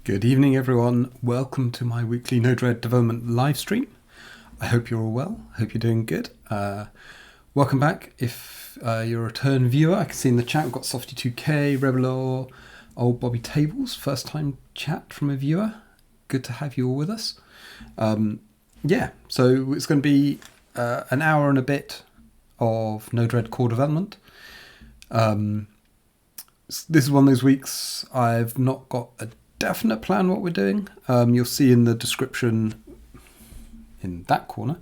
Good evening, everyone. Welcome to my weekly Node-RED development live stream. I hope you're all well. I hope you're doing good. Welcome back. If you're a return viewer, I can see in the chat we've got Softy2K, Rebelor, old Bobby Tables, first time chat from a viewer. Good to have you all with us. So it's going to be an hour and a bit of Node-RED core development. This is one of those weeks I've not got a definite plan what we're doing. You'll see in the description in that corner,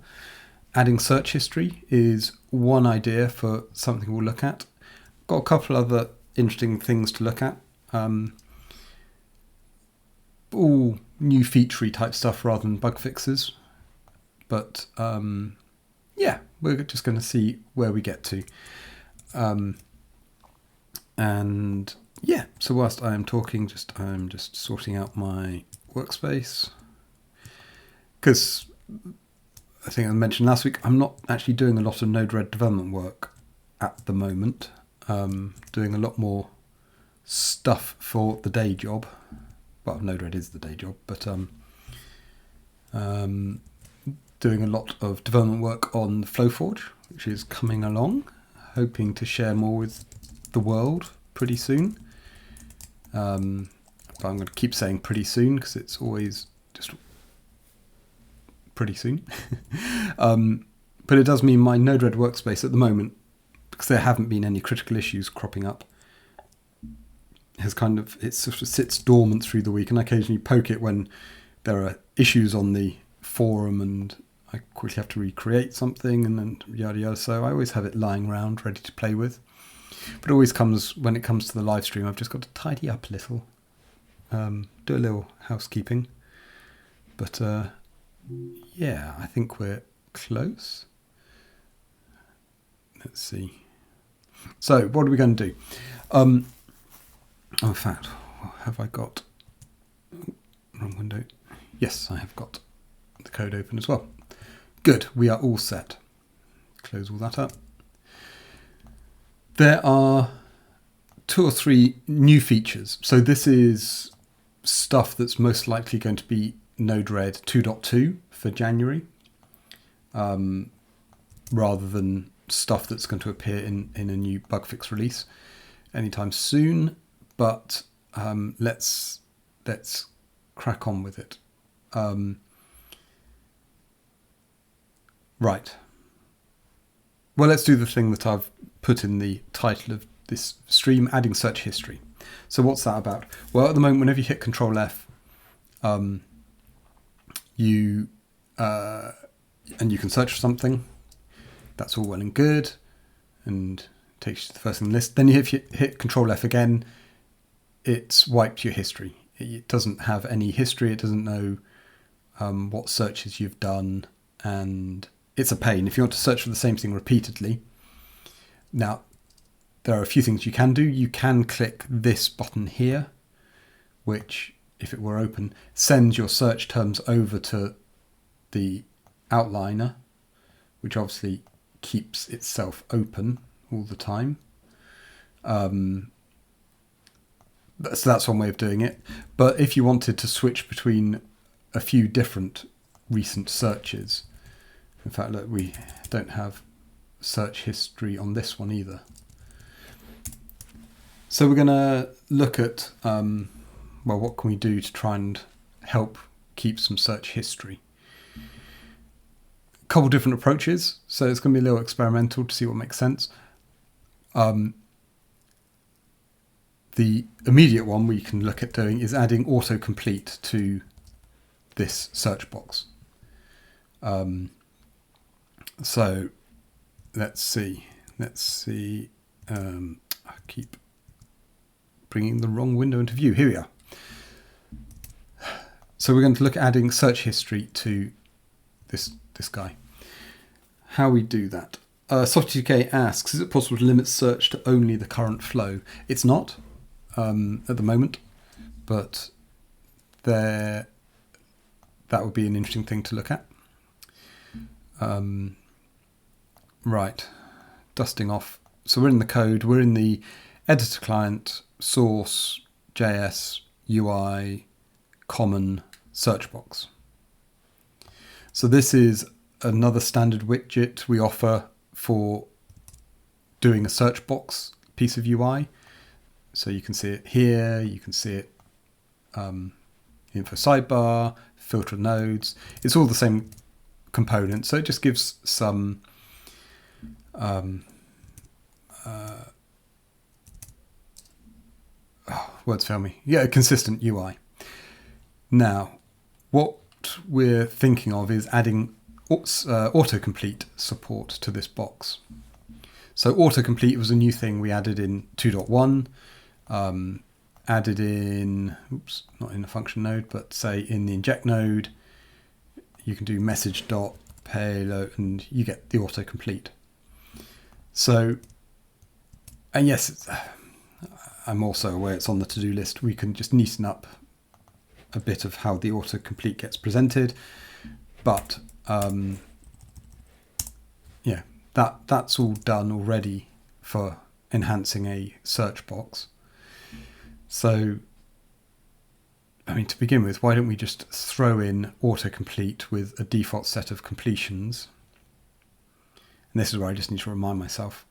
adding search history is one idea for something we'll look at. Got a couple other interesting things to look at. All new featurey type stuff rather than bug fixes. But we're just going to see where we get to. So whilst I am talking, I'm just sorting out my workspace. Because I think I mentioned last week, I'm not actually doing a lot of Node-RED development work at the moment. Doing a lot more stuff for the day job. Well, Node-RED is the day job, but doing a lot of development work on FlowForge, which is coming along. Hoping to share more with the world pretty soon. But I'm going to keep saying pretty soon because it's always just pretty soon. But it does mean my Node-RED workspace at the moment, because there haven't been any critical issues cropping up, it sort of sits dormant through the week, and I occasionally poke it when there are issues on the forum and I quickly have to recreate something and then yada yada. So I always have it lying around ready to play with. But it always comes, when it comes to the live stream, I've just got to tidy up a little, do a little housekeeping. But I think we're close. Let's see. So what are we going to do? In fact, have I got... wrong window. Yes, I have got the code open as well. Good, we are all set. Close all that up. There are 2 or 3 new features. So this is stuff that's most likely going to be Node-RED 2.2 for January, rather than stuff that's going to appear in a new bug fix release anytime soon. But let's crack on with it. Right. Well, let's do the thing that I've put in the title of this stream, adding search history. So what's that about? Well, at the moment, whenever you hit Control F, you can search for something. That's all well and good, and it takes you to the first thing on the list. Then if you hit Control F again, it's wiped your history. It doesn't have any history. It doesn't know what searches you've done, and it's a pain. If you want to search for the same thing repeatedly, now, there are a few things you can do. You can click this button here, which, if it were open, sends your search terms over to the outliner, which obviously keeps itself open all the time. So that's one way of doing it. But if you wanted to switch between a few different recent searches, in fact, look, we don't have search history on this one either. So we're going to look at, what can we do to try and help keep some search history? A couple different approaches, so it's going to be a little experimental to see what makes sense. The immediate one we can look at doing is adding autocomplete to this search box. So let's see. I keep bringing the wrong window into view. Here we are. So we're going to look at adding search history to this guy. How we do that. Softy2K asks, is it possible to limit search to only the current flow? It's not at the moment, but that would be an interesting thing to look at. Right, dusting off. So we're in the code, we're in the editor client, source, JS, UI, common search box. So this is another standard widget we offer for doing a search box piece of UI. So you can see it here, you can see it info sidebar, filter nodes. It's all the same component, so it just gives some words fail me. Yeah, a consistent UI. Now, what we're thinking of is adding autocomplete support to this box. So autocomplete was a new thing we added in 2.1, added in, not in the function node, but say in the inject node, you can do message.payload and you get the autocomplete. So, and yes, I'm also aware it's on the to-do list. We can just neaten up a bit of how the autocomplete gets presented, but yeah, that's all done already for enhancing a search box. So, I mean, to begin with, why don't we just throw in autocomplete with a default set of completions? And this is where I just need to remind myself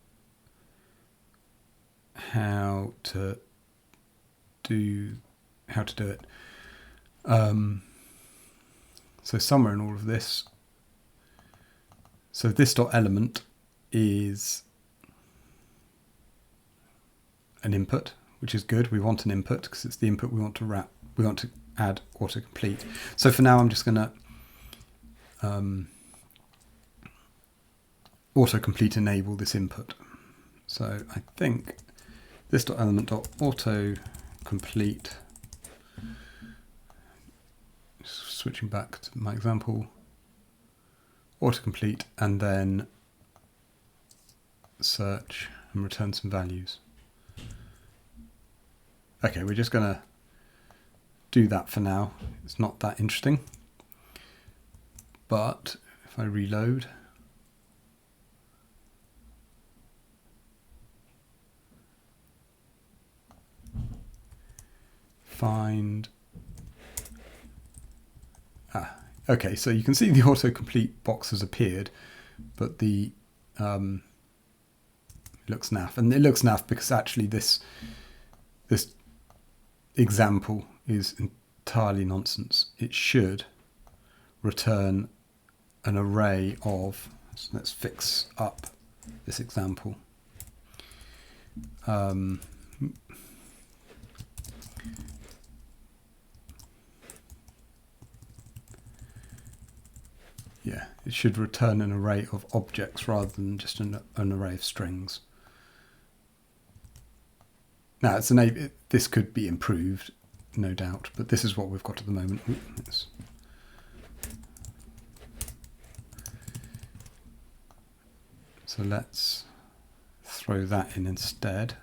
how to do it. So somewhere in all of this, so this dot element is an input, which is good. We want an input because it's the input we want to wrap. We want to add autocomplete. So for now, I'm just going to autocomplete enable this input. So I think this dot element dot autocomplete. Switching back to my example, autocomplete, and then search and return some values. Okay, we're just going to do that for now. It's not that interesting. But if I reload, find, okay, so you can see the autocomplete box has appeared, but the it looks naff, and it looks naff because actually this example is entirely nonsense. It should return an array of, so let's fix up this example. Yeah, it should return an array of objects rather than just an array of strings. Now, this could be improved, no doubt, but this is what we've got at the moment. So let's throw that in instead.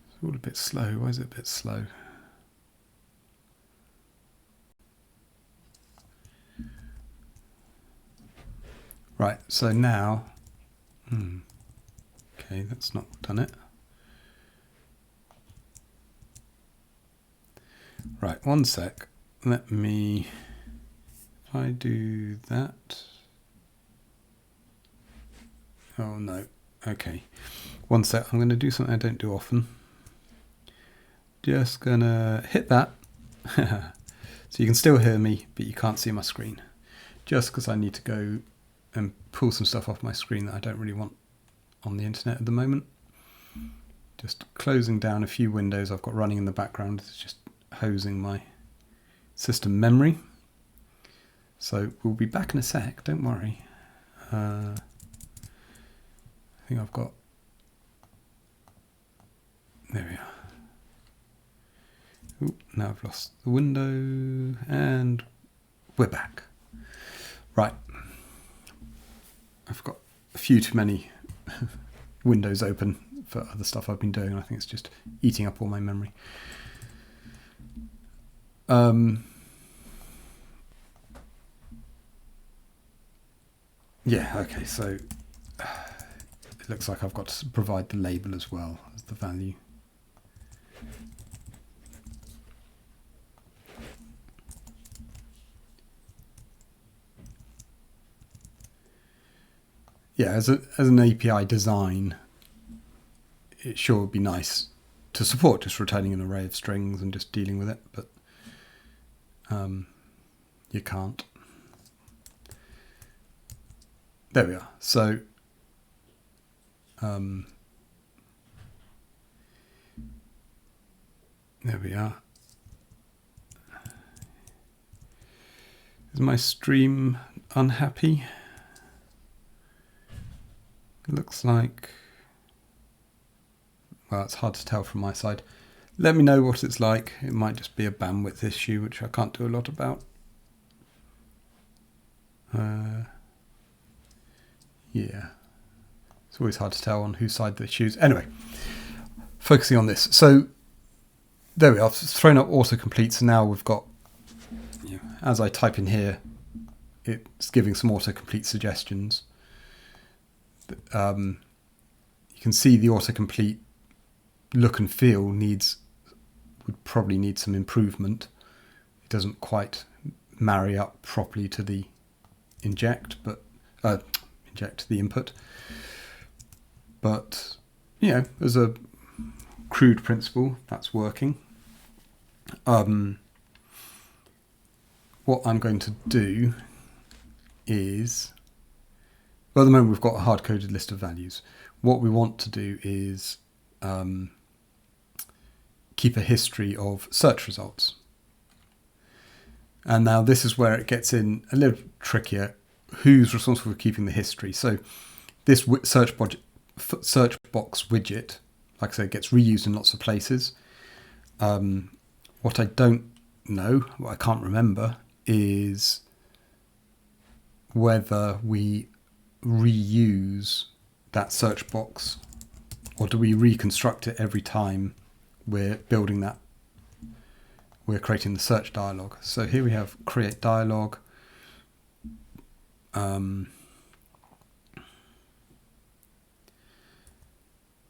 It's all a bit slow. Why is it a bit slow? Right, so now, okay, that's not done it. Right, one sec. Let me, if I do that. Oh no, okay. One sec, I'm going to do something I don't do often. Just going to hit that. So you can still hear me, but you can't see my screen. Just because I need to go and pull some stuff off my screen that I don't really want on the internet at the moment. Just closing down a few windows I've got running in the background. It's just hosing my system memory. So we'll be back in a sec, don't worry. I think I've got, there we are. Ooh, now I've lost the window and we're back. Right. I've got a few too many windows open for other stuff I've been doing, and I think it's just eating up all my memory. Yeah, okay, so it looks like I've got to provide the label as well as the value. Yeah, as an API design, it sure would be nice to support just returning an array of strings and just dealing with it, but you can't. There we are. So there we are. Is my stream unhappy? It looks like, well, it's hard to tell from my side. Let me know what it's like. It might just be a bandwidth issue, which I can't do a lot about. Yeah, it's always hard to tell on whose side the issues. Anyway, focusing on this. So there we are. It's thrown up autocomplete. So now we've got, as I type in here, it's giving some autocomplete suggestions. You can see the autocomplete look and feel would probably need some improvement. It doesn't quite marry up properly to the inject the input. But as a crude principle, that's working. What I'm going to do is, well, at the moment we've got a hard-coded list of values. What we want to do is keep a history of search results. And now this is where it gets in a little trickier. Who's responsible for keeping the history? So this search box widget, like I said, gets reused in lots of places. What I don't know, what I can't remember, is whether we reuse that search box or do we reconstruct it every time we're building that, we're creating the search dialog. So here we have create dialog.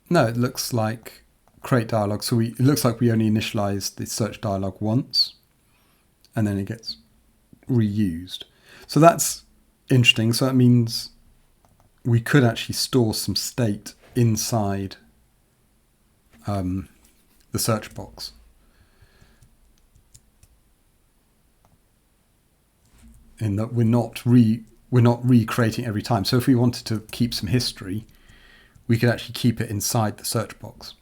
No, it looks like create dialog. So it looks like we only initialize the search dialog once and then it gets reused. So that's interesting. So that means we could actually store some state inside the search box. In that we're not recreating every time. So if we wanted to keep some history, we could actually keep it inside the search box.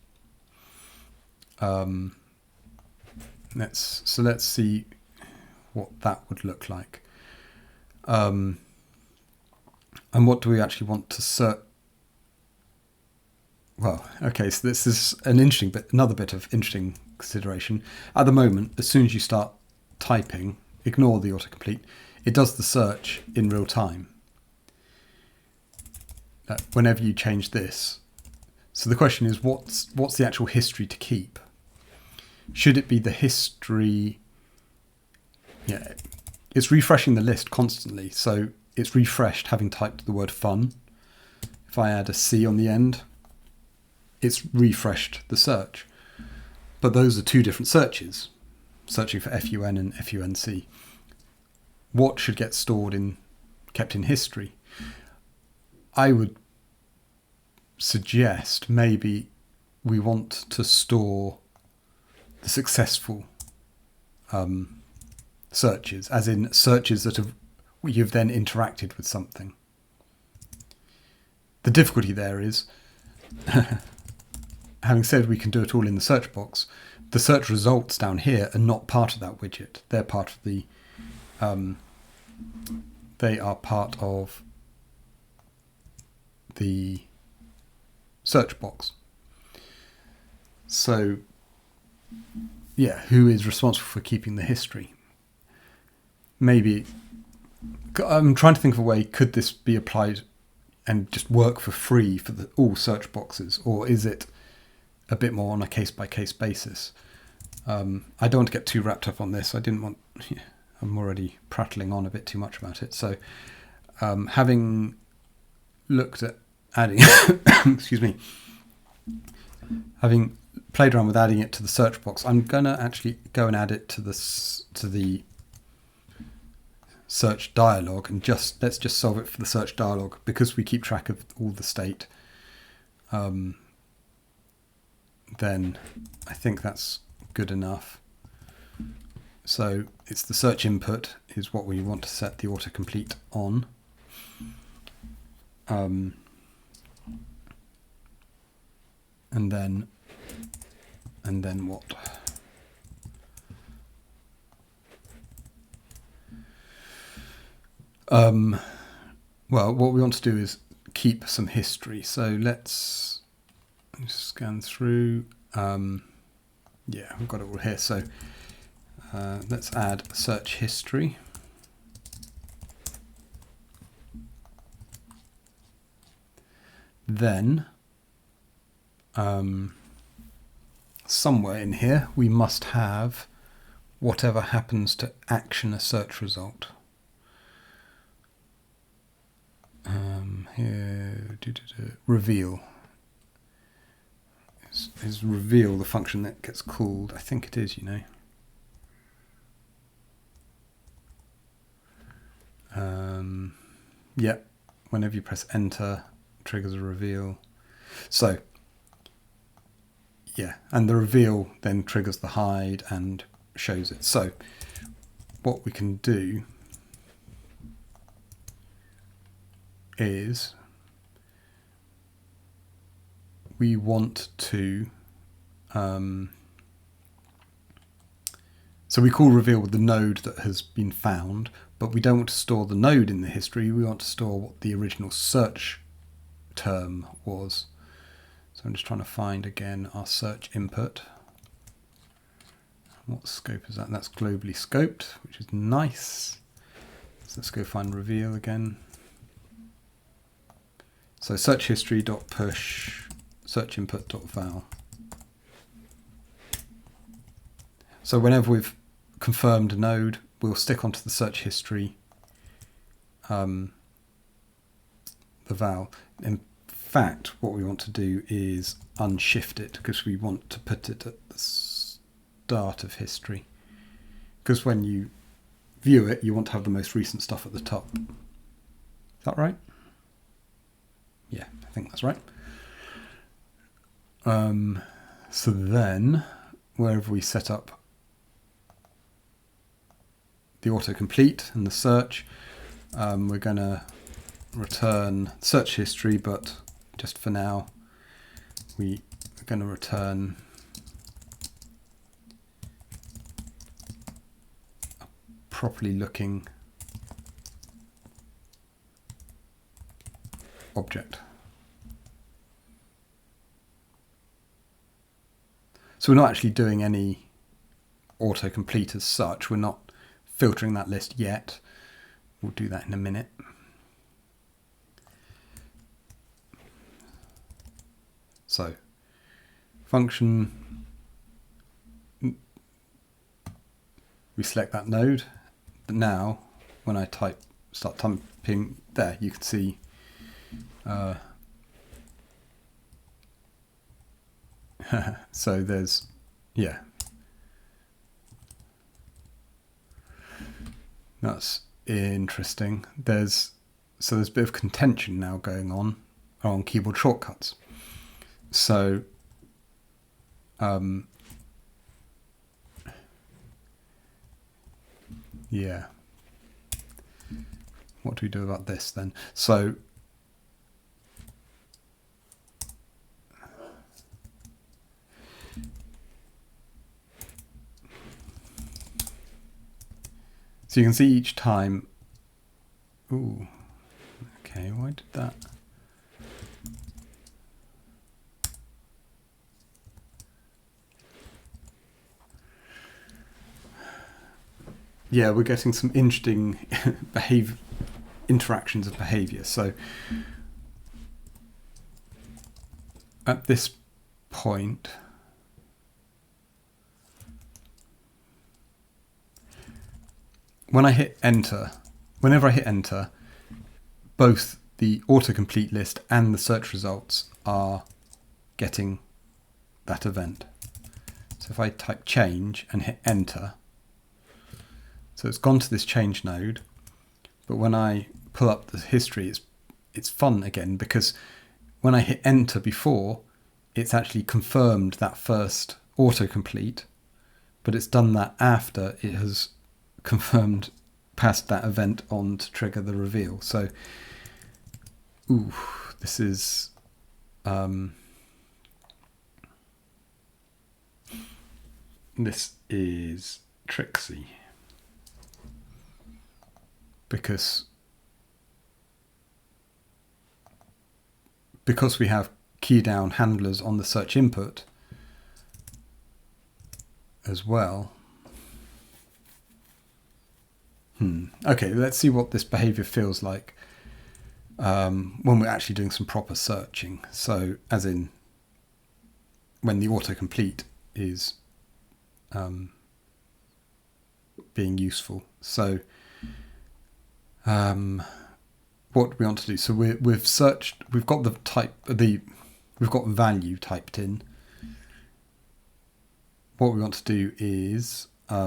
Let's see what that would look like. And what do we actually want to search? Well, okay, so this is another bit of interesting consideration. At the moment, as soon as you start typing, ignore the autocomplete, it does the search in real time. Whenever you change this. So the question is, what's the actual history to keep? Should it be the history? Yeah, it's refreshing the list constantly. So it's refreshed having typed the word fun. If I add a C on the end, it's refreshed the search. But those are two different searches, searching for FUN and FUNC. What should get kept in history? I would suggest maybe we want to store the successful searches, as in searches that you've then interacted with something. The difficulty there is, having said we can do it all in the search box, the search results down here are not part of that widget. They're part of the they are part of the search box. So, yeah, who is responsible for keeping the history? Maybe, I'm trying to think of a way, could this be applied and just work for free for all search boxes, or is it a bit more on a case-by-case basis? I don't want to get too wrapped up on this. I'm already prattling on a bit too much about it. So having looked at adding, excuse me, having played around with adding it to the search box, I'm gonna actually go and add it to the search dialog, and let's just solve it for the search dialog because we keep track of all the state. Then I think that's good enough. So it's the search input is what we want to set the autocomplete on. And then what? Well, what we want to do is keep some history. So let's scan through. Yeah, we've got it all here. So let's add search history. Then somewhere in here we must have whatever happens to action a search result. Here, reveal. Is reveal the function that gets called? I think it is, you know. Yep, whenever you press enter, triggers a reveal. So, yeah, and the reveal then triggers the hide and shows it. So, what we can do is we want to so we call reveal with the node that has been found, but we don't want to store the node in the history. We want to store what the original search term was. So I'm just trying to find again our search input. What scope is that? That's globally scoped, which is nice. So let's go find reveal again. So search history dot push search input dot val. So whenever we've confirmed a node, we'll stick onto the search history the val. In fact, what we want to do is unshift it because we want to put it at the start of history. Because when you view it, you want to have the most recent stuff at the top. Is that right? Yeah, I think that's right. So then, wherever we set up the autocomplete and the search, we're going to return search history, but just for now, we are going to return a properly looking object. So we're not actually doing any autocomplete as such. We're not filtering that list yet. We'll do that in a minute. So function, we select that node, but now when I start typing there, you can see so there's, yeah, that's interesting. There's a bit of contention now going on keyboard shortcuts. So yeah, what do we do about this then? So you can see each time, ooh, okay, why did that? Yeah, we're getting some interesting interactions of behavior. So at this point, when I hit enter, whenever I hit enter, both the autocomplete list and the search results are getting that event. So if I type change and hit enter, so it's gone to this change node, but when I pull up the history, it's fun again, because when I hit enter before, it's actually confirmed that first autocomplete, but it's done that after it has confirmed, passed that event on to trigger the reveal. So, this is tricksy, because we have key down handlers on the search input as well. Okay, let's see what this behavior feels like when we're actually doing some proper searching. So as in when the autocomplete is being useful. So what we want to do, so we've searched, we've got we've got value typed in. What we want to do is we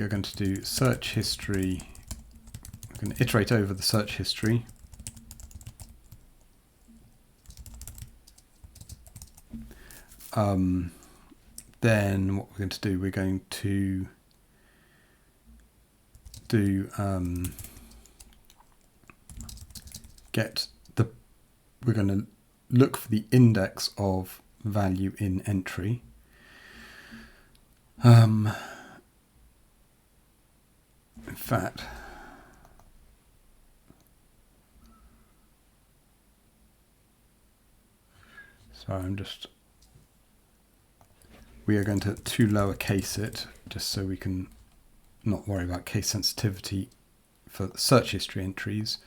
are going to do search history. We're going to iterate over the search history. Then what we're going to do, we're going to do we're going to look for the index of value in entry. In fact, sorry, we are going to lowercase it, just so we can not worry about case sensitivity for search history entries.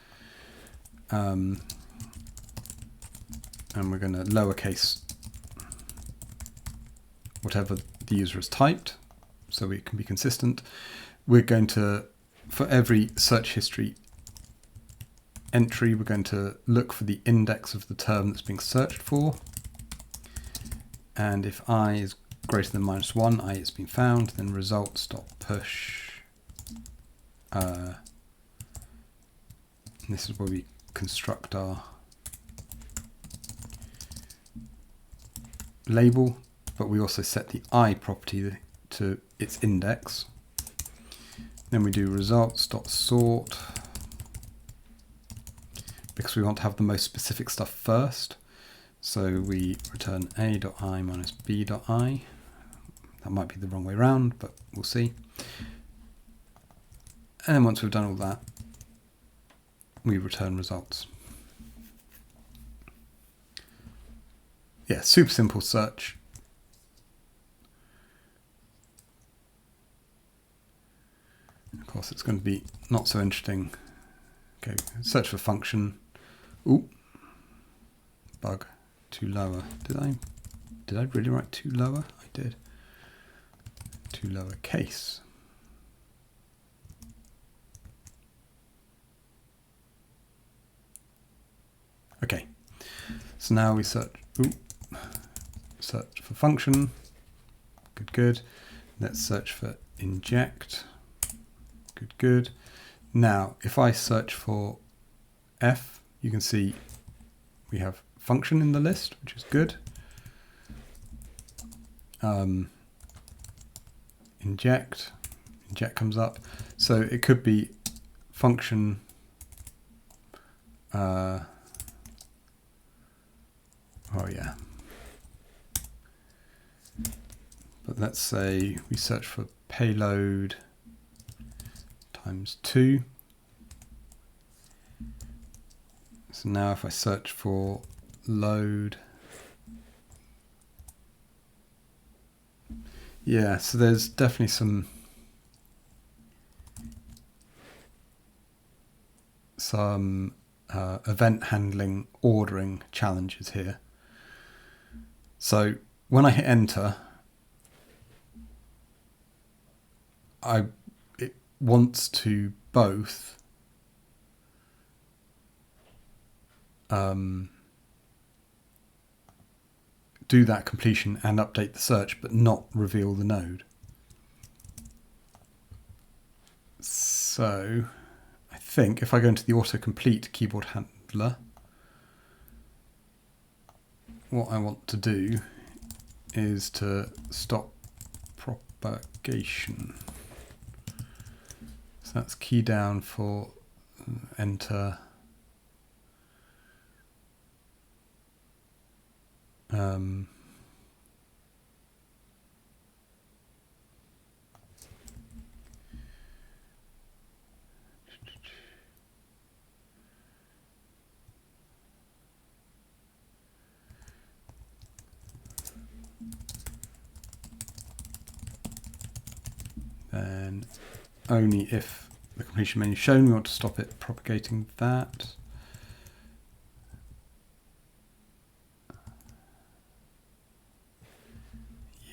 And we're going to lowercase whatever the user has typed, so we can be consistent. We're going to, for every search history entry, we're going to look for the index of the term that's being searched for. And if I is greater than -1, i.e. it's been found, then results.push. This is where we construct our label, but we also set the I property to its index. Then we do results.sort, because we want to have the most specific stuff first. So we return a.i minus b.i. That might be the wrong way around, but we'll see. And then once we've done all that, we return results. Yeah, super simple search. Of course, it's going to be not so interesting. Okay, search for function. Ooh, bug, too lower. Did I really write too lower? I did. Too lower case. Okay, so now we search for function. Good. Let's search for inject. Good. Now, if I search for F, you can see we have function in the list, which is good. Inject comes up. So it could be function but let's say we search for payload times 2. So now if I search for load, yeah, so there's definitely some event handling ordering challenges here. So when I hit enter, it wants to both do that completion and update the search, but not reveal the node. So I think if I go into the autocomplete keyboard handler, what I want to do is to stop propagation. So that's key down for enter. Then only if the completion menu is shown, we want to stop it propagating that.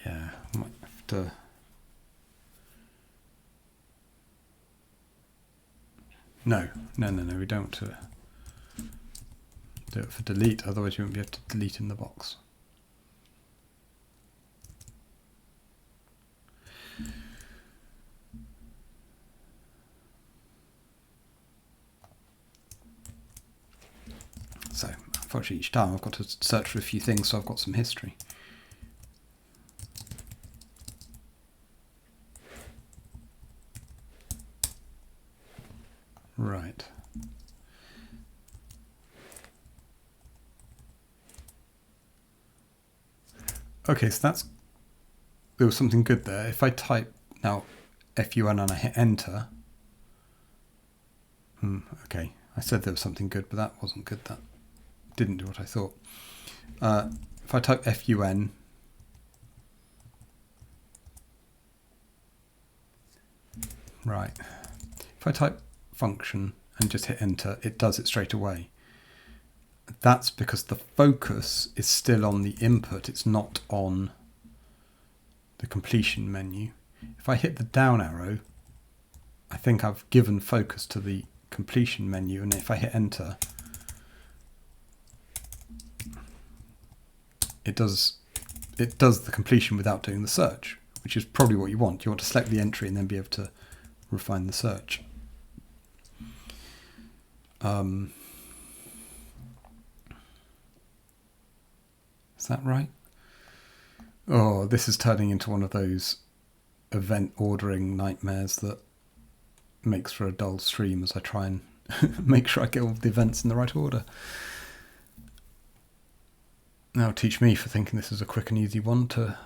Yeah, I might have to. No, we don't want to do it for delete, otherwise you won't be able to delete in the box. So, unfortunately, each time I've got to search for a few things, so I've got some history. Right. Okay, so there was something good there. If I type now FUN and I hit enter, okay, I said there was something good, but that wasn't good. That didn't do what I thought. If I type FUN, right, if I type function and just hit enter, it does it straight away. That's because the focus is still on the input, it's not on the completion menu. If I hit the down arrow, I think I've given focus to the completion menu, and if I hit enter, it does the completion without doing the search, which is probably what you want. You want to select the entry and then be able to refine the search. Is that right? Oh, this is turning into one of those event ordering nightmares that makes for a dull stream as I try and make sure I get all the events in the right order. Now teach me for thinking this is a quick and easy one to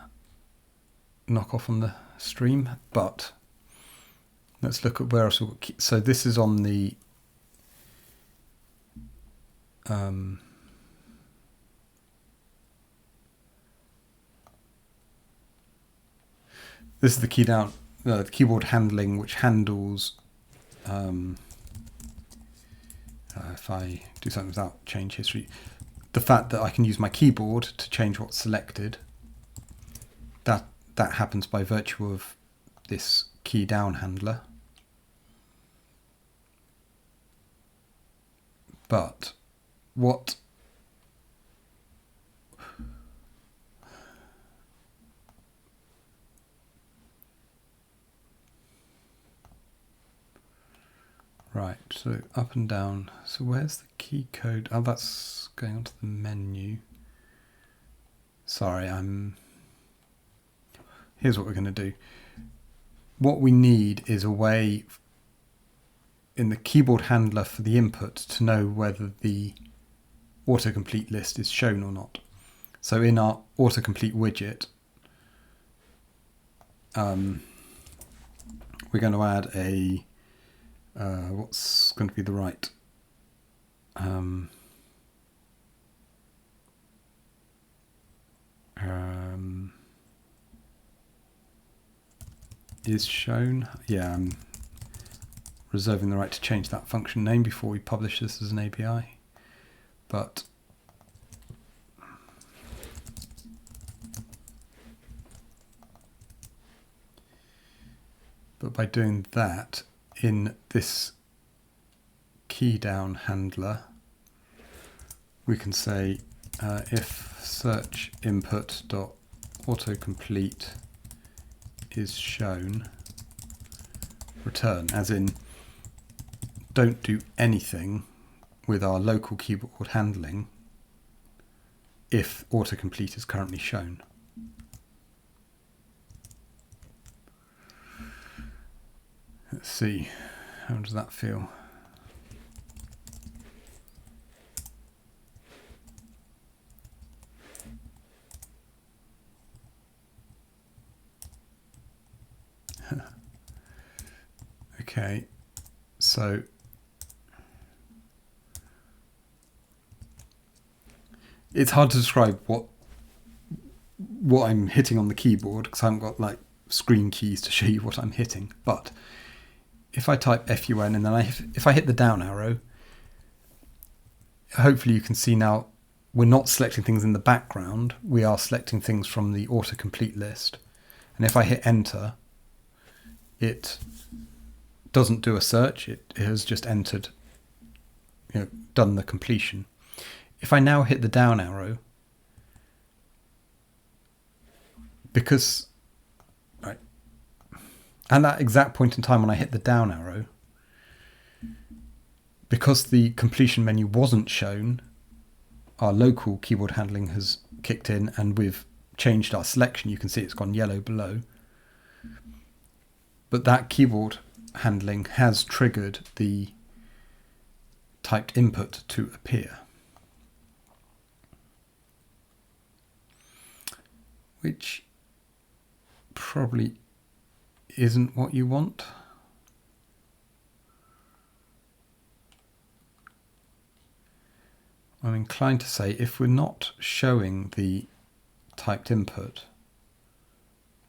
knock off on the stream, but let's look at where else we've got. So this is on the this is the key down, the keyboard handling, which handles if I do something without change history, the fact that I can use my keyboard to change what's selected. That happens by virtue of this key down handler. But what right, so up and down. So where's the key code? Oh, that's going onto the menu. Sorry, here's what we're going to do. What we need is a way in the keyboard handler for the input to know whether the autocomplete list is shown or not. So in our autocomplete widget, we're going to add a what's going to be the right is shown. Yeah, I'm reserving the right to change that function name before we publish this as an API, but But by doing that in this key down handler, we can say if search input dot autocomplete is shown, return, as in don't do anything with our local keyboard handling if autocomplete is currently shown. Let's see, how does that feel? Okay, so it's hard to describe what I'm hitting on the keyboard because I haven't got like screen keys to show you what I'm hitting. But if I type FUN and then if I hit the down arrow, hopefully you can see now we're not selecting things in the background. We are selecting things from the autocomplete list. And if I hit enter, it doesn't do a search. It has just entered, done the completion. If I now hit the down arrow, because right at that exact point in time when I hit the down arrow, because the completion menu wasn't shown, our local keyboard handling has kicked in and we've changed our selection. You can see it's gone yellow below. But that keyboard handling has triggered the typed input to appear, which probably isn't what you want. I'm inclined to say if we're not showing the typed input,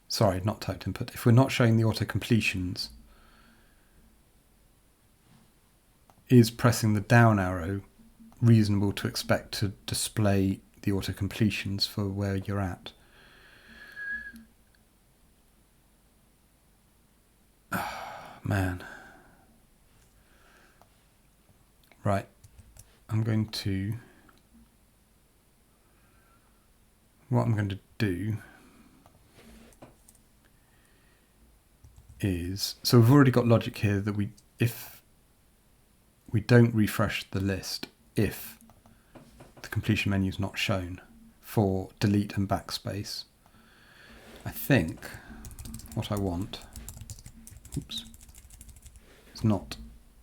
sorry, not typed input, if we're not showing the auto completions, is pressing the down arrow reasonable to expect to display the auto completions for where you're at? Man. Right. What I'm going to do is, so we've already got logic here that if we don't refresh the list, if the completion menu is not shown for delete and backspace, I think what I want, oops, it's not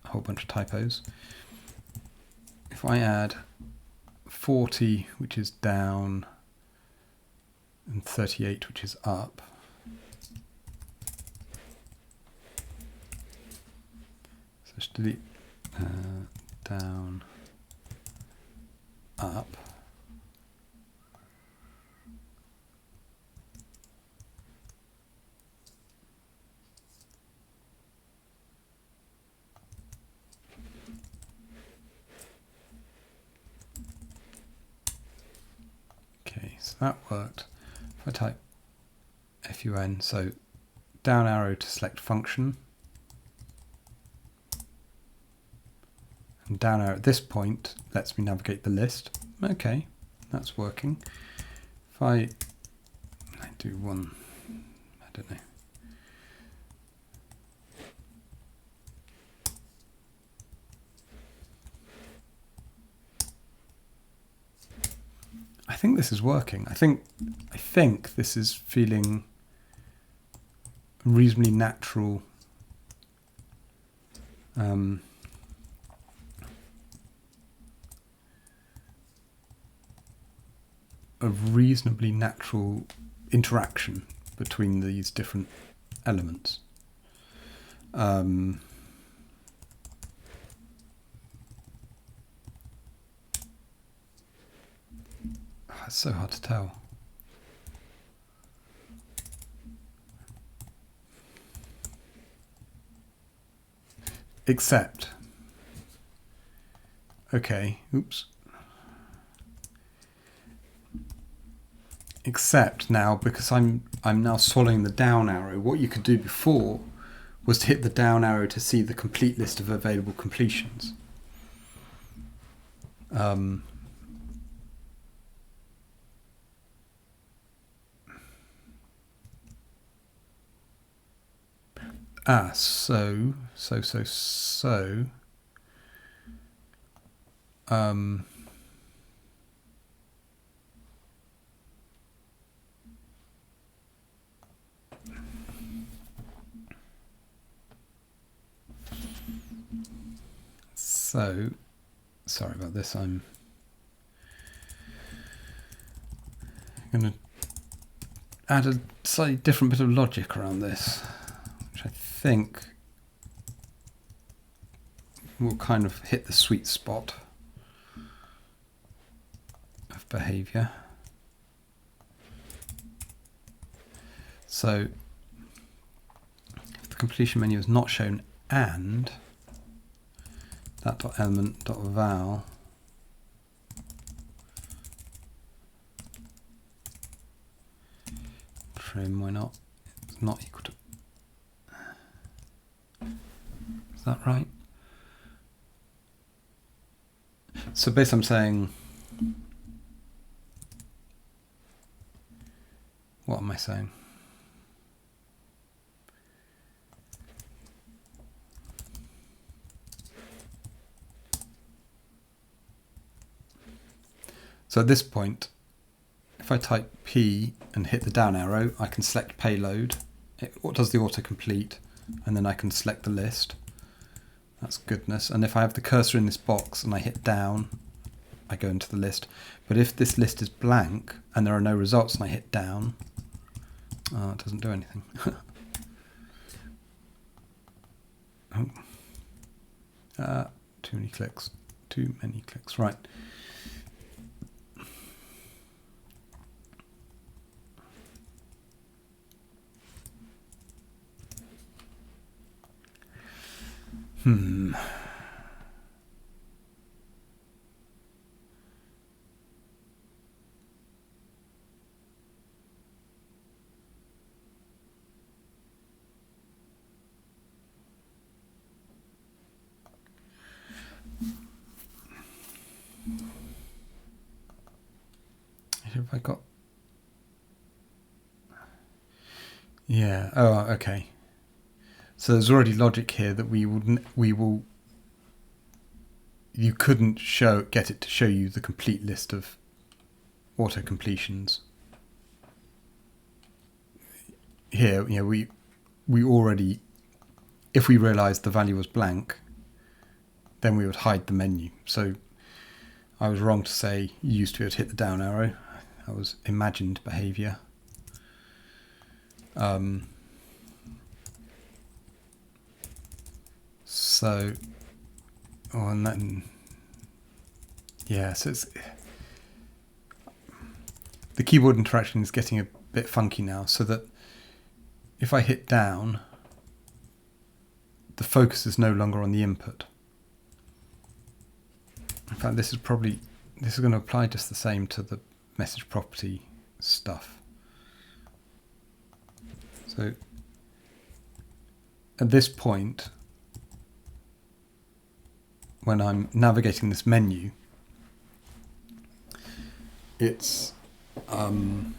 a whole bunch of typos. If I add 40, which is down, and 38, which is up, so just delete down, up, okay, so that worked. If I type FUN, so down arrow to select function, and down arrow at this point lets me navigate the list. Okay, that's working. If I do one, I don't know. I think this is working. I think this is feeling reasonably natural. A reasonably natural interaction between these different elements. It's so hard to tell. Except, okay, oops. Except now, because I'm now swallowing the down arrow, what you could do before was to hit the down arrow to see the complete list of available completions. So. So, sorry about this. I'm going to add a slightly different bit of logic around this, which I think will kind of hit the sweet spot of behavior. So, if the completion menu is not shown and that.element.val trim, why not? It's not equal to. Is that right? So basically I'm saying, what am I saying? So at this point, if I type P and hit the down arrow, I can select payload. It does the autocomplete, and then I can select the list. That's goodness. And if I have the cursor in this box and I hit down, I go into the list. But if this list is blank and there are no results and I hit down, it doesn't do anything. Too many clicks. Too many clicks. Right. Have I got? Yeah. Oh, okay. So there's already logic here that you couldn't get it to show you the complete list of auto completions. Here, we already, if we realized the value was blank, then we would hide the menu. So I was wrong to say you used to be able to hit the down arrow. That was imagined behavior. So, and then, yeah, so it's, the keyboard interaction is getting a bit funky now, so that if I hit down, the focus is no longer on the input. In fact, this is going to apply just the same to the message property stuff. So at this point, when I'm navigating this menu, it's the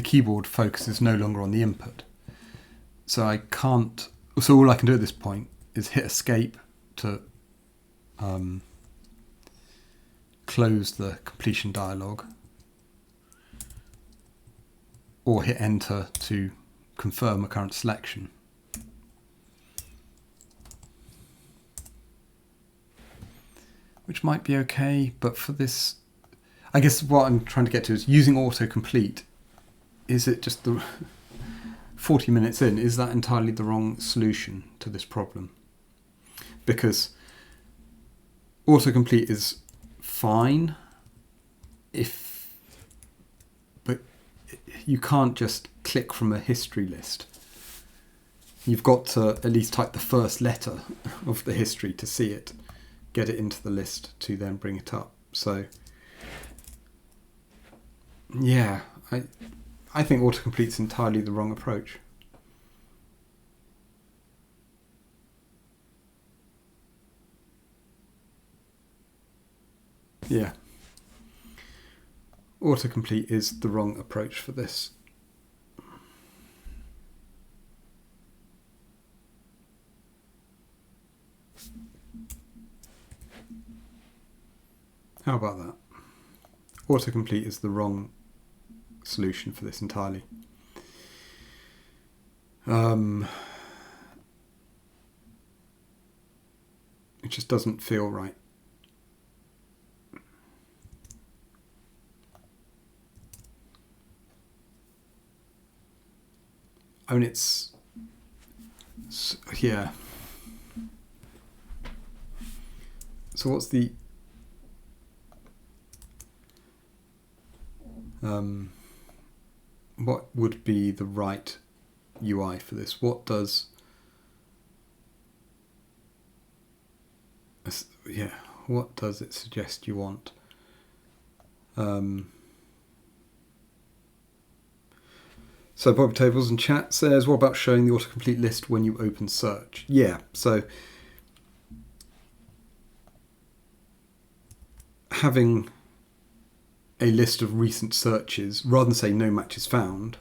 keyboard focus is no longer on the input. So all I can do at this point is hit escape to close the completion dialog, or hit enter to confirm a current selection. Which might be okay, but for this, I guess what I'm trying to get to is using autocomplete. Is it just the 40 minutes in, is that entirely the wrong solution to this problem? Because autocomplete is fine, but you can't just click from a history list. You've got to at least type the first letter of the history to see it, get it into the list to then bring it up. So yeah, I think autocomplete's entirely the wrong approach. Yeah. Autocomplete is the wrong approach for this. How about that? Autocomplete is the wrong solution for this entirely. It just doesn't feel right. I mean, yeah. So what's the what would be the right UI for this? What does what does it suggest you want? So Bobby Tables in chat says, what about showing the autocomplete list when you open search? Yeah, so having a list of recent searches, rather than say no matches found,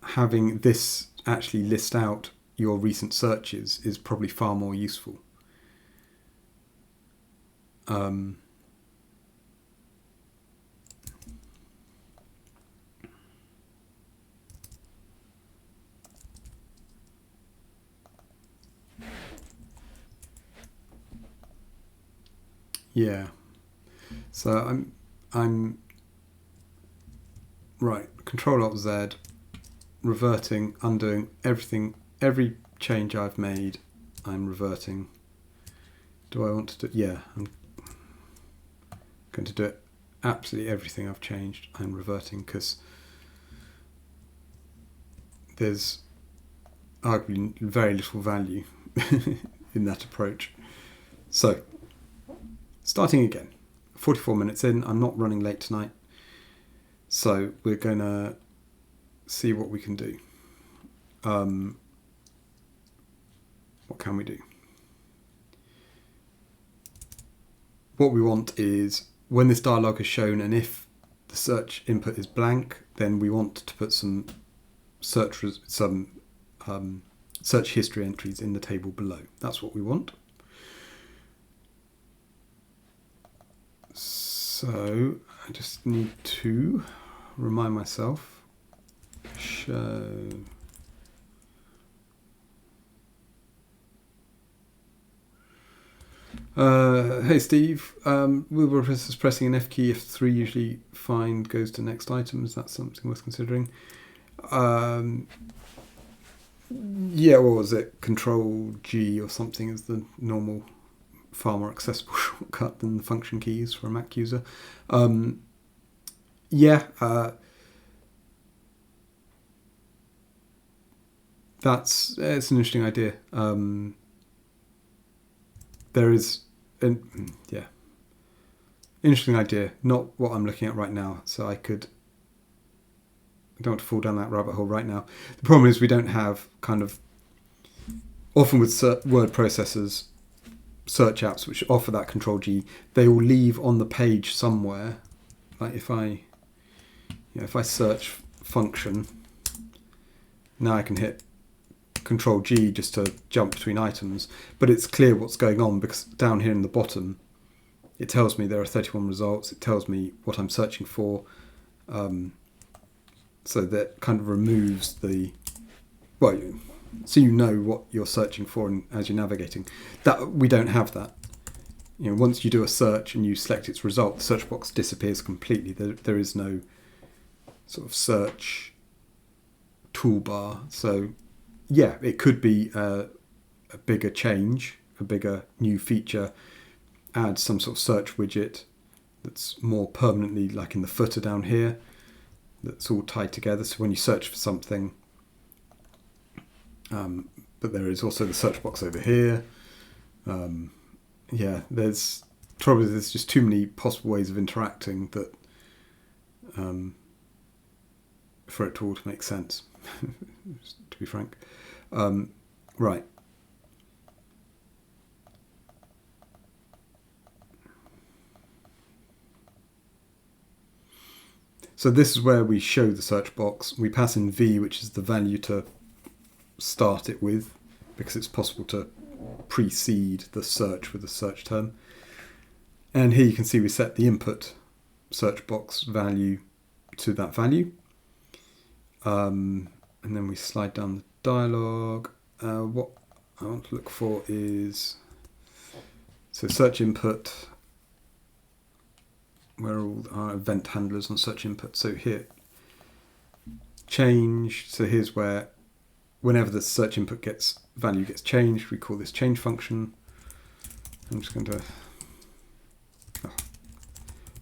having this actually list out your recent searches is probably far more useful. Yeah. So I'm right. Control Alt Z, reverting, undoing everything, every change I've made, I'm reverting. Do I want to do? Yeah, I'm going to do it. Absolutely everything I've changed, I'm reverting, because there's arguably very little value in that approach. So, starting again. 44 minutes in, I'm not running late tonight, so we're going to see what we can do. What can we do? What we want is, when this dialog is shown and if the search input is blank, then we want to put some search history entries in the table below. That's what we want. So I just need to remind myself, show hey Steve, we were pressing an F key if 3 usually find goes to next item. Is that something worth considering? Yeah, what was it? Control G or something is the normal, far more accessible shortcut than the function keys for a Mac user. It's an interesting idea. There is interesting idea, not what I'm looking at right now, so I don't want to fall down that rabbit hole right now. The problem is we don't have often with word processors, search apps which offer that Control G, they will leave on the page somewhere. Like if I search function, now I can hit Control G just to jump between items, but it's clear what's going on because down here in the bottom it tells me there are 31 results, it tells me what I'm searching for, so that kind of removes so you know what you're searching for as you're navigating. That we don't have that. Once you do a search and you select its result, the search box disappears completely. There is no sort of search toolbar. So yeah, it could be a bigger change, a bigger new feature, add some sort of search widget that's more permanently, like in the footer down here, that's all tied together. So when you search for something, but there is also the search box over here. There's just too many possible ways of interacting that for it to all to make sense, to be frank. Right. So this is where we show the search box. We pass in v, which is the value to start it with, because it's possible to precede the search with a search term. And here you can see we set the input search box value to that value. And then we slide down the dialog. What I want to look for is, so search input, where are all our event handlers on search input. So here, change. So here's where, whenever the search input value gets changed, we call this change function. I'm just going to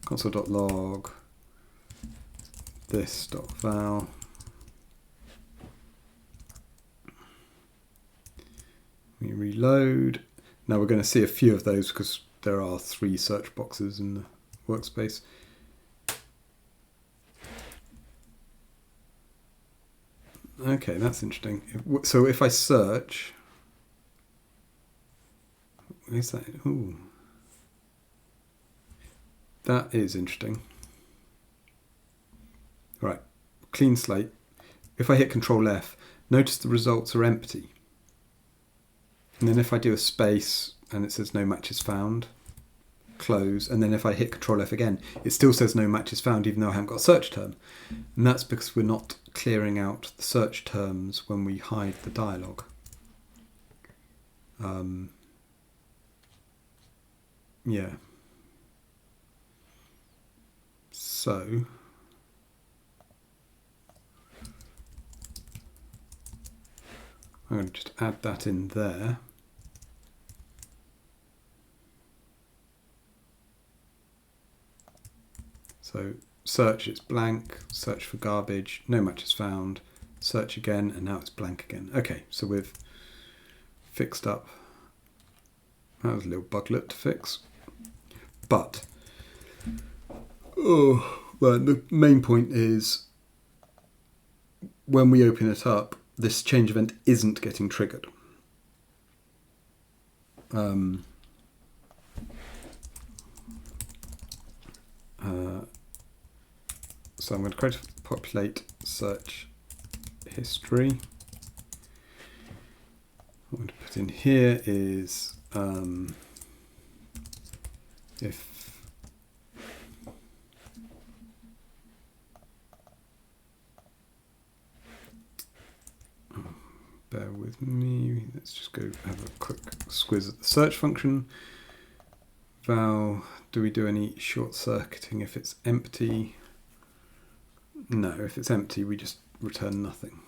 console.log this.val. We reload. Now we're going to see a few of those because there are 3 search boxes in the workspace. Okay, that's interesting. So if I search, is that? Ooh, that is interesting. Right, clean slate. If I hit Control F, notice the results are empty. And then if I do a space and it says no matches found, close, and then if I hit Control F again, it still says no matches found even though I haven't got a search term. And that's because we're not clearing out the search terms when we hide the dialog. Yeah. So I'm going to just add that in there. So search, it's blank, search for garbage, no matches found, search again, and now it's blank again. Okay, so we've fixed up. That was a little buglet to fix. But, well, the main point is when we open it up, this change event isn't getting triggered. So I'm going to create a populate search history. What I'm going to put in here is if bear with me, let's just go have a quick squiz at the search function. Val, do we do any short circuiting if it's empty? No, if it's empty, we just return nothing.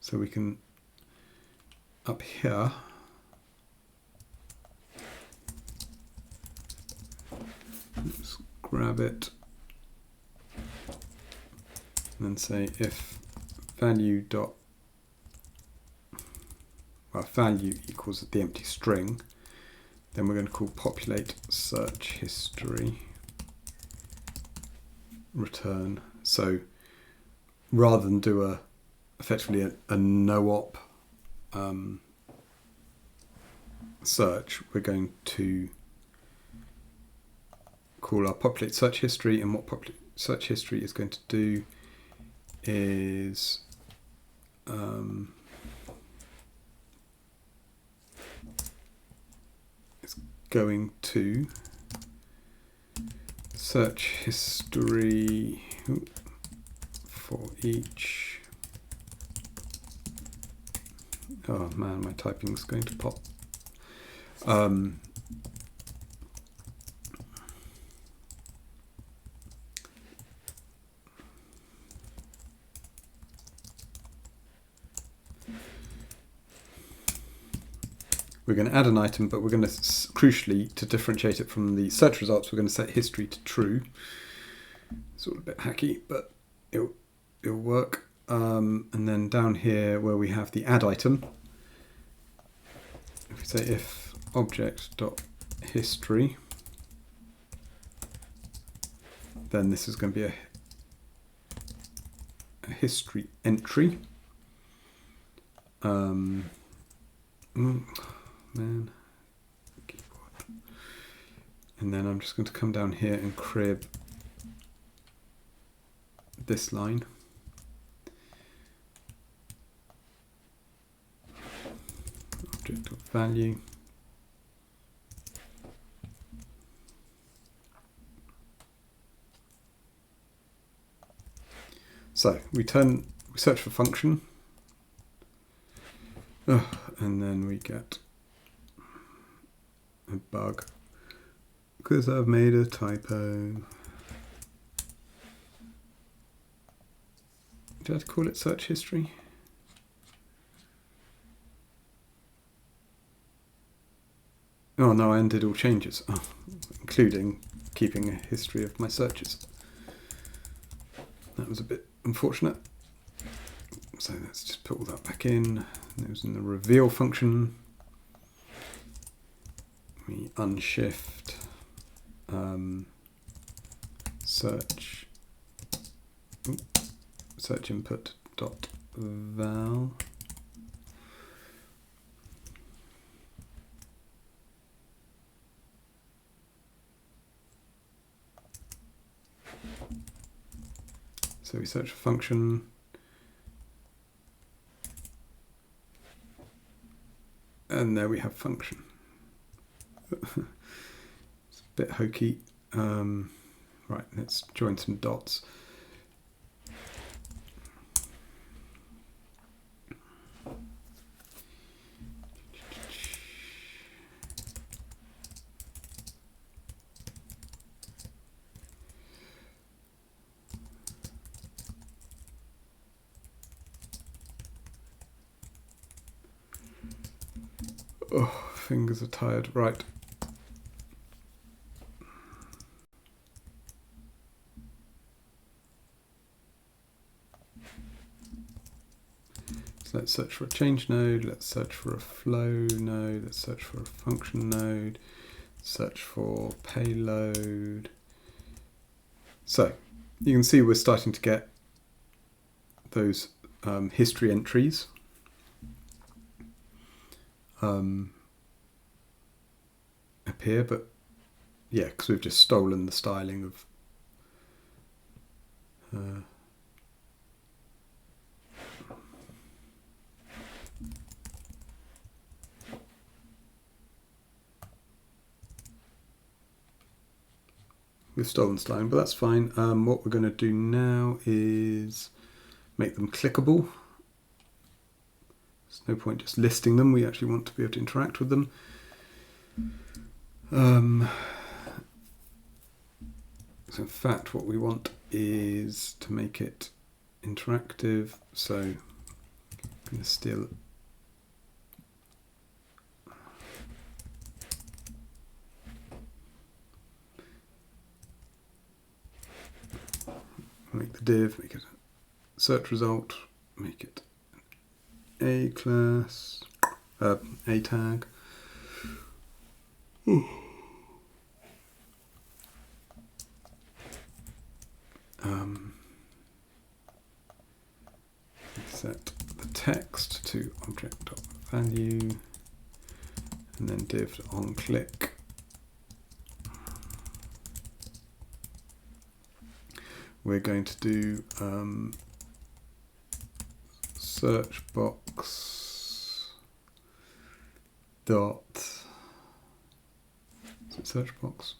So we can, up here, let's grab it, and then say if value equals the empty string, then we're going to call populate search history return. So rather than do effectively a no-op search, we're going to call our populate search history, and what populate search history is going to do is it's going to search history for each. Oh man, my typing's going to pop. We're going to add an item, but we're going to, crucially, to differentiate it from the search results, we're going to set history to true. It's all a bit hacky, but it'll work. And then down here where we have the add item, if we say if object.history, then this is going to be a history entry. Man, keyboard. And then I'm just going to come down here and crib this line. Object of value. So we search for function, and then we get a bug because I've made a typo. Do I have to call it search history? Oh no, I undid all changes, including keeping a history of my searches. That was a bit unfortunate. So let's just put all that back in. It was in the reveal function. We unshift search input dot val. So we search for function. And there we have function. It's a bit hokey. Right, let's join some dots. Oh, fingers are tired. Right. So let's search for a change node. Let's search for a flow node. Let's search for a function node. Search for payload. So you can see we're starting to get those history entries. Appear, but yeah, because we've just stolen the styling of we've stolen styling, but that's fine. What we're going to do now is make them clickable. There's no point just listing them. We actually want to be able to interact with them. So in fact, what we want is to make it interactive. So I'm going to steal make the div, make it a search result, make it a class, a tag. Set the text to object.value and then div on click. We're going to do search box dot, is it search box?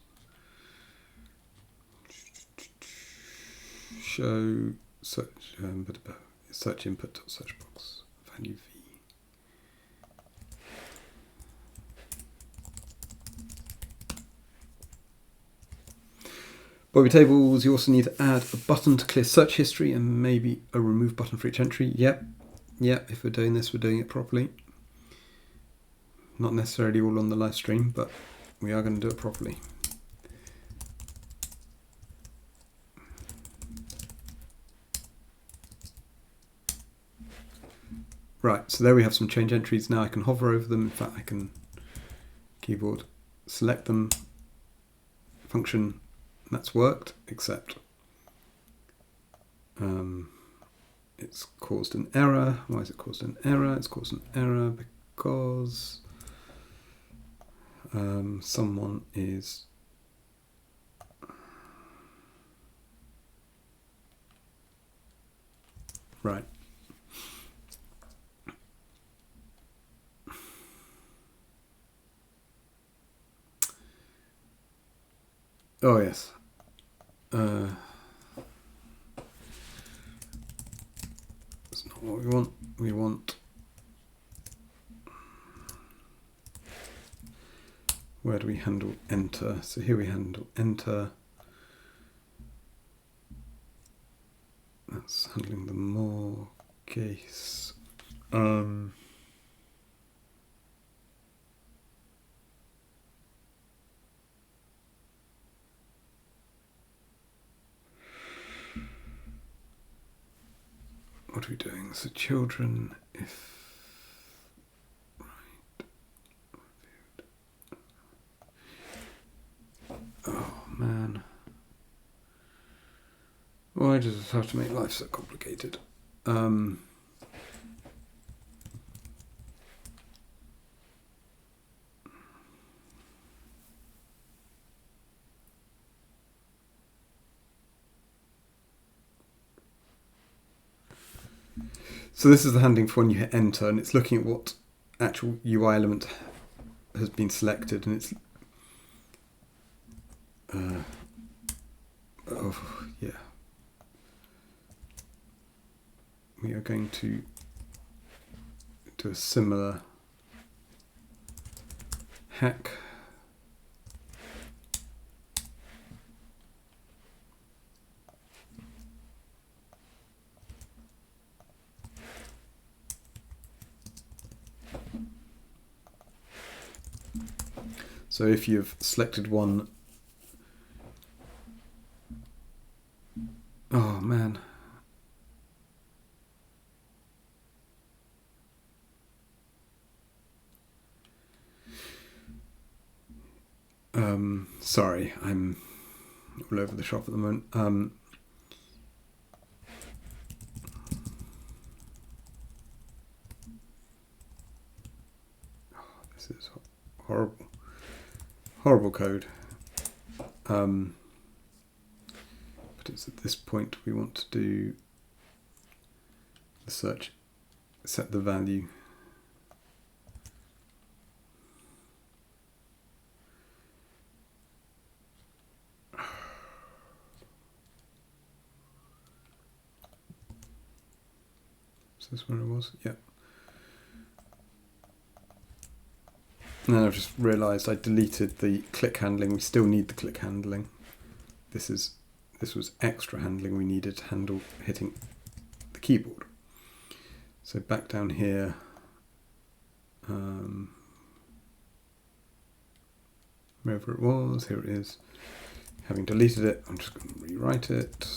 Show search input dot search box value v. Bobby tables, you also need to add a button to clear search history and maybe a remove button for each entry. Yep, if we're doing this, we're doing it properly. Not necessarily all on the live stream, but we are going to do it properly. Right, so there we have some change entries. Now I can hover over them. In fact, I can keyboard select them, function. That's worked, except it's caused an error. Why has it caused an error? It's caused an error because someone is Right. Oh yes. That's not what we want. We want. Where do we handle enter? So here we handle enter. That's handling the more case. What are we doing? So children, if oh man, why does it have to make life so complicated? So this is the handling for when you hit enter, and it's looking at what actual UI element has been selected, and it's oh yeah. We are going to do a similar hack. So if you've selected one, oh man. Sorry, I'm all over the shop at the moment. Oh, this is horrible. Horrible code. But it's at this point we want to do the search, set the value. Is this where it was? Yeah. And then I've just realised I deleted the click handling. We still need the click handling. This was extra handling we needed to handle hitting the keyboard. So back down here, wherever it was, here it is. Having deleted it, I'm just going to rewrite it.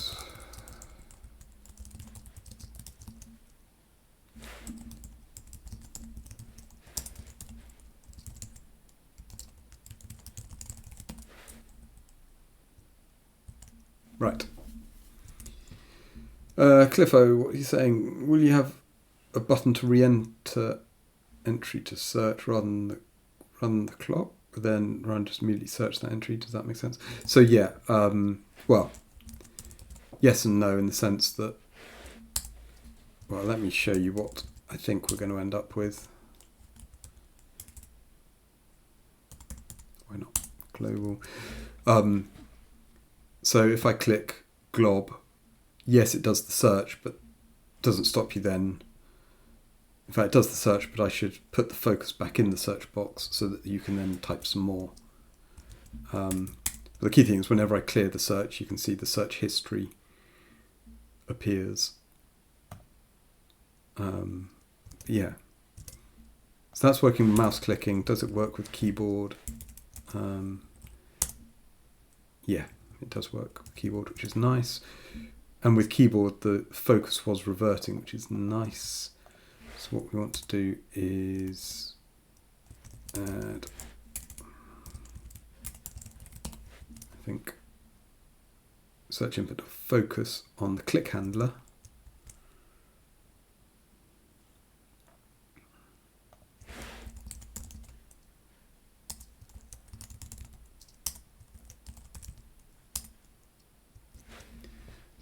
Right. Cliffo, what are you saying? Will you have a button to re-enter entry to search rather than run the clock, but then run just immediately search that entry? Does that make sense? So yeah, well, yes and no in the sense that, well, let me show you what I think we're going to end up with. Why not global? So if I click glob, yes, it does the search, but doesn't stop you then. In fact, it does the search, but I should put the focus back in the search box so that you can then type some more. But the key thing is whenever I clear the search, you can see the search history appears. Yeah. So that's working with mouse clicking. Does it work with keyboard? Yeah, it does work with keyboard, which is nice. And with keyboard, the focus was reverting, which is nice. So what we want to do is add, I think, search input of focus on the click handler.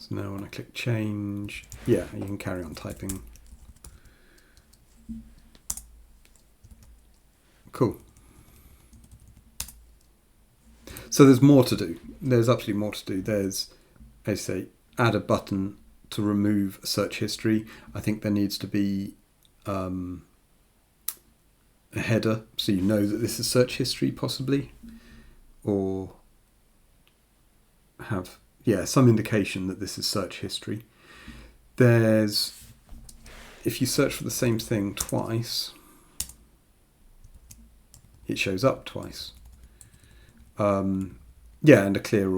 So now when I click change, yeah, you can carry on typing. Cool. So there's more to do. There's absolutely more to do. There's, as I say, add a button to remove search history. I think there needs to be a header so you know that this is search history possibly, or have some indication that this is search history. There's, if you search for the same thing twice, it shows up twice. And a clear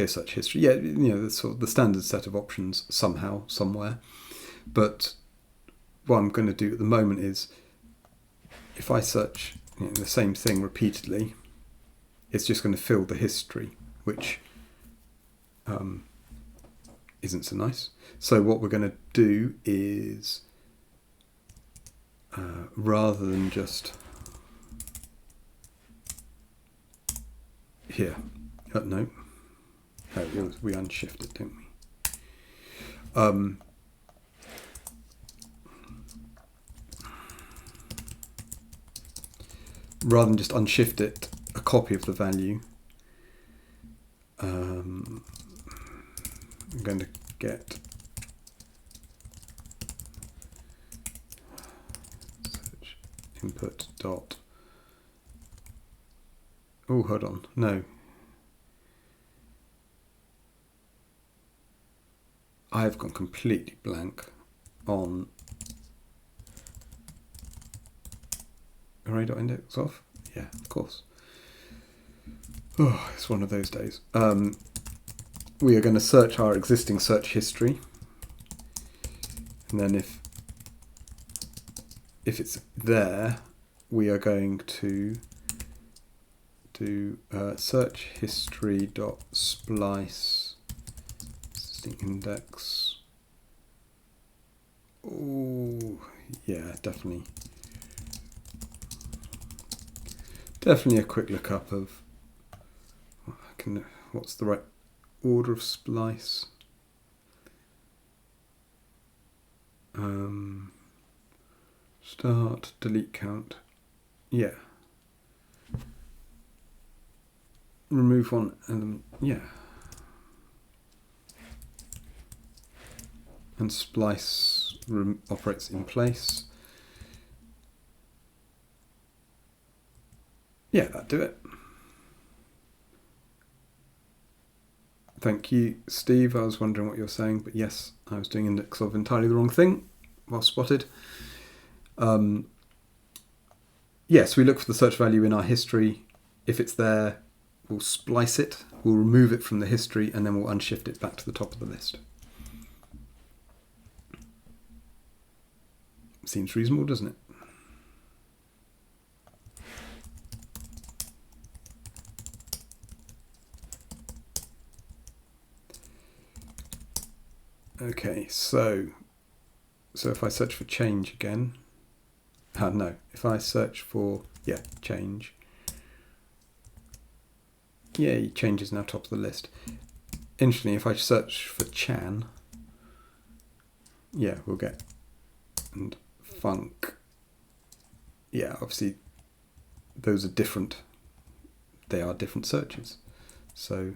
search history. Yeah, the sort of the standard set of options somehow, somewhere. But what I'm going to do at the moment is, if I search the same thing repeatedly, it's just going to fill the history, which isn't so nice. So what we're going to do is, rather than just here, no, we unshift it, didn't we? Rather than just unshift it, a copy of the value, I'm going to get search input dot. Oh, hold on, no. I've gone completely blank on array.index off. Yeah, of course. Oh, it's one of those days. We are going to search our existing search history, and then if it's there, we are going to do search history dot splice existing index. Oh, yeah, definitely a quick lookup of what's the right order of splice. Start, delete count. Yeah. Remove one element. Yeah. And splice operates in place. Yeah, that'd do it. Thank you, Steve. I was wondering what you were saying, but yes, I was doing index of entirely the wrong thing. Well spotted. Yes, we look for the search value in our history. If it's there, we'll splice it, we'll remove it from the history, and then we'll unshift it back to the top of the list. Seems reasonable, doesn't it? Okay, so if I search for change again, no, if I search for, change, change is now top of the list. Interestingly, if I search for Chan, we'll get, and funk, obviously those are different, they are different searches. So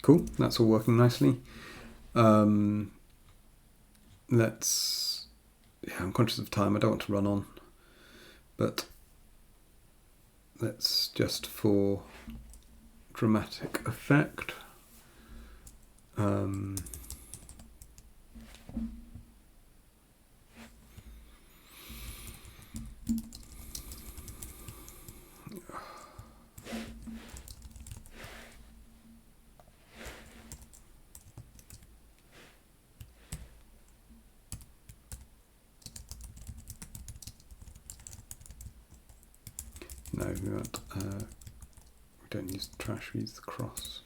cool, that's all working nicely. I'm conscious of time, I don't want to run on, but let's just, for dramatic effect, no, we don't use the trash, we use the cross.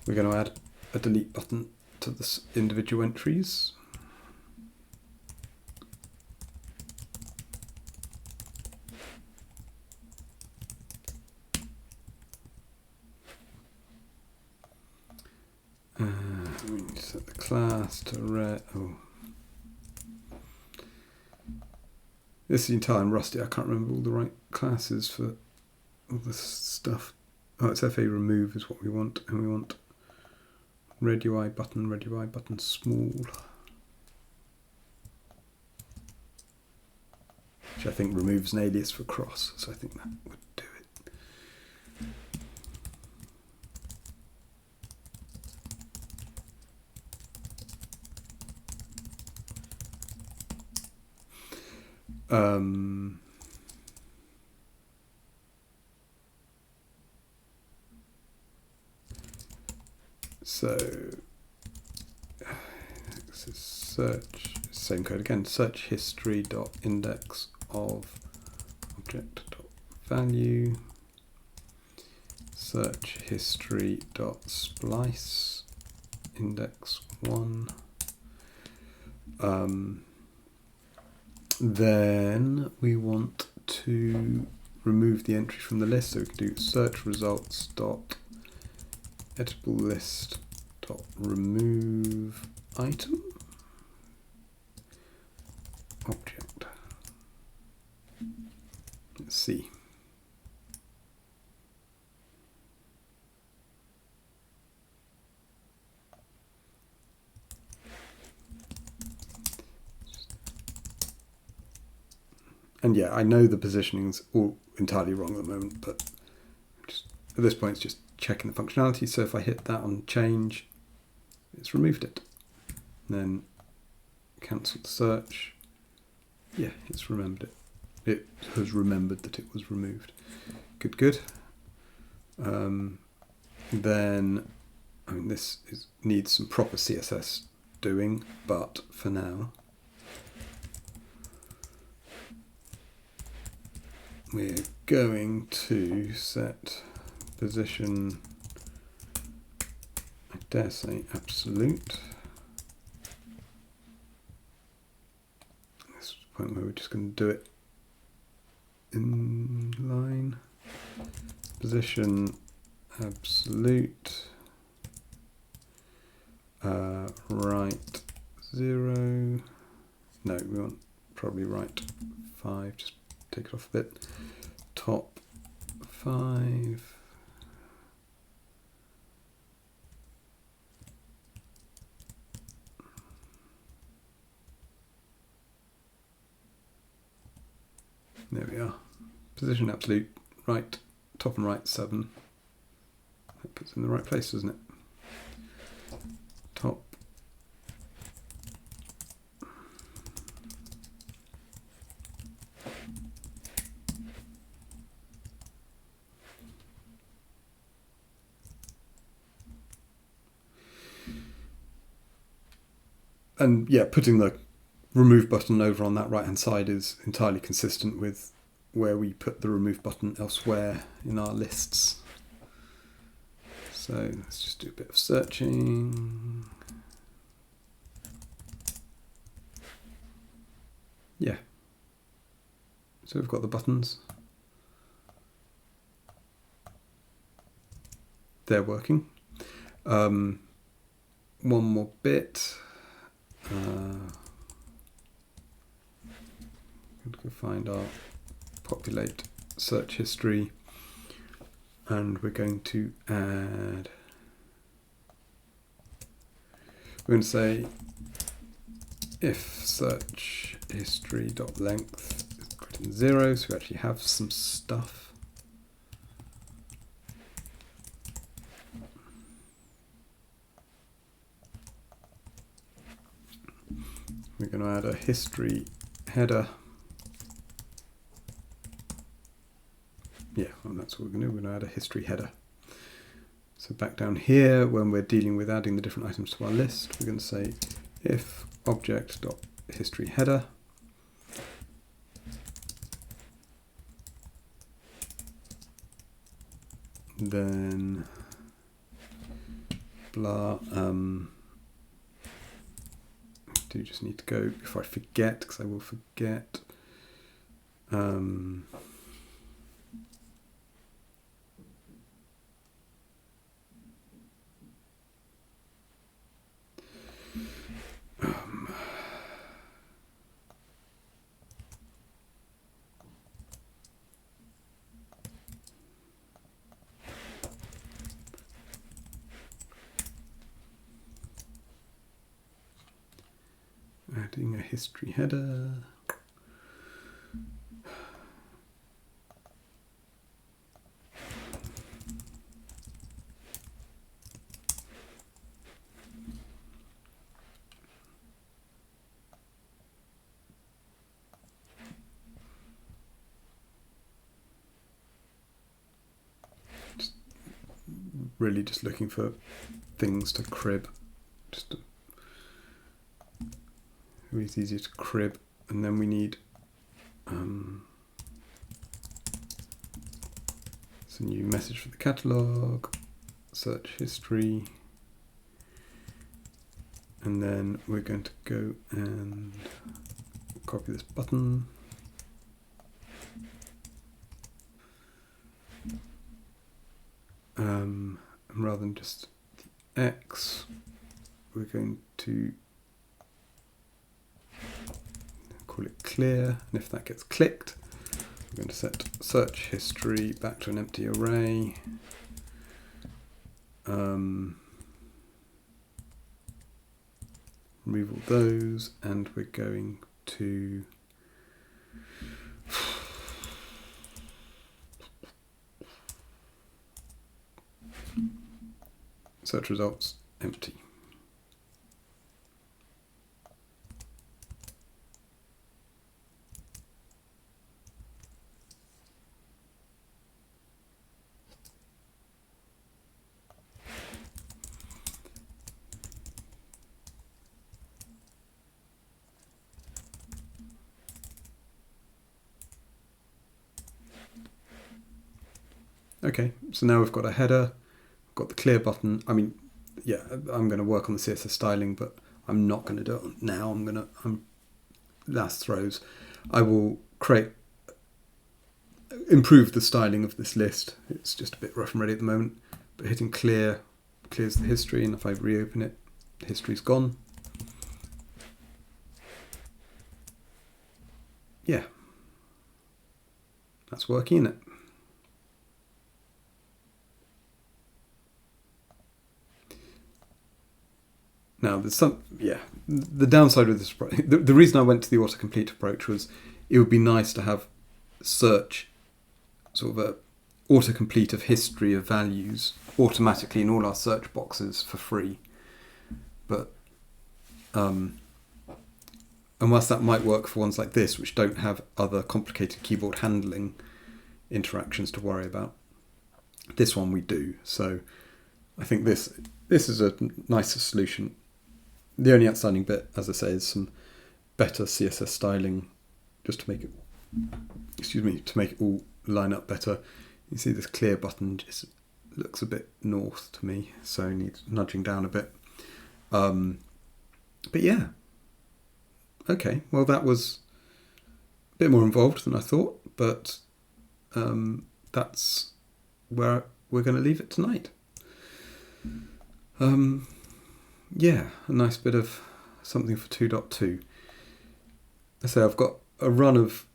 We're going to add a delete button to the individual entries. set the class to red. Oh, this is entirely rusty. I can't remember all the right classes for all this stuff. Oh, it's FA remove is what we want, and we want red UI button small, which I think removes an alias for cross, so I think that would do it. So this is search, same code again, search history dot index of object dot value, search history dot splice index 1. Then we want to remove the entry from the list, so we can do search results dot editable list dot remove item object. Let's see. And yeah, I know the positioning's all entirely wrong at the moment, but just, at this point it's just checking the functionality. So if I hit that on change, it's removed it. And then cancel the search. Yeah, it's remembered it. It has remembered that it was removed. Good. Then, I mean, this needs some proper CSS doing, but for now, we're going to set position, I dare say, absolute. This is the point where we're just going to do it in line. Position absolute, right 0. No, we want probably right 5. Just take it off a bit. Top 5. There we are. Position absolute, right, top and right 7. That puts it in the right place, doesn't it? Top. And yeah, putting the remove button over on that right hand side is entirely consistent with where we put the remove button elsewhere in our lists. So let's just do a bit of searching. Yeah. So we've got the buttons. They're working. One more bit. Go find our populate search history, and we're going to add, we're going to say if search history dot length is greater than 0, so we actually have some stuff. We're going to add a history header. Yeah, well, that's what we're going to do. We're going to add a history header. So back down here, when we're dealing with adding the different items to our list, we're going to say if object.history header, then blah. I do just need to go before I forget, because I will forget. history header. Really just looking for things to crib. It's easier to crib, and then we need it's a new message for the catalogue, search history, and then we're going to go and copy this button. And rather than just the X, we're going to call it clear, and if that gets clicked, we're going to set search history back to an empty array. Remove all those, and we're going to search results empty. Okay, so now we've got a header, we've got the clear button. I mean, yeah, I'm going to work on the CSS styling, but I'm not going to do it now. I'm last throws. I will improve the styling of this list. It's just a bit rough and ready at the moment, but hitting clear clears the history, and if I reopen it, the history's gone. Yeah, that's working, isn't it? Now, the downside with this approach, the reason I went to the autocomplete approach was it would be nice to have search, sort of a autocomplete of history of values automatically in all our search boxes for free. But, and whilst that might work for ones like this, which don't have other complicated keyboard handling interactions to worry about, this one we do. So I think this is a nicer solution. The only outstanding bit, as I say, is some better CSS styling, just to make it all line up better. You see this clear button just looks a bit north to me, so it needs nudging down a bit. But yeah, okay, well that was a bit more involved than I thought, but that's where we're going to leave it tonight. Yeah, a nice bit of something for 2.2. I say I've got a run of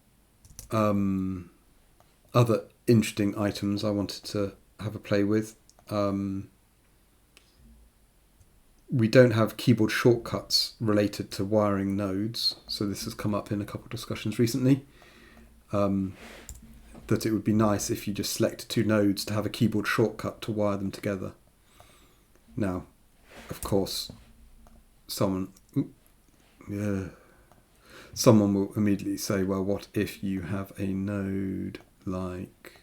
other interesting items I wanted to have a play with. We don't have keyboard shortcuts related to wiring nodes, so this has come up in a couple of discussions recently. That it would be nice if you just selected two nodes to have a keyboard shortcut to wire them together. Now, of course, someone will immediately say, well, what if you have a node like...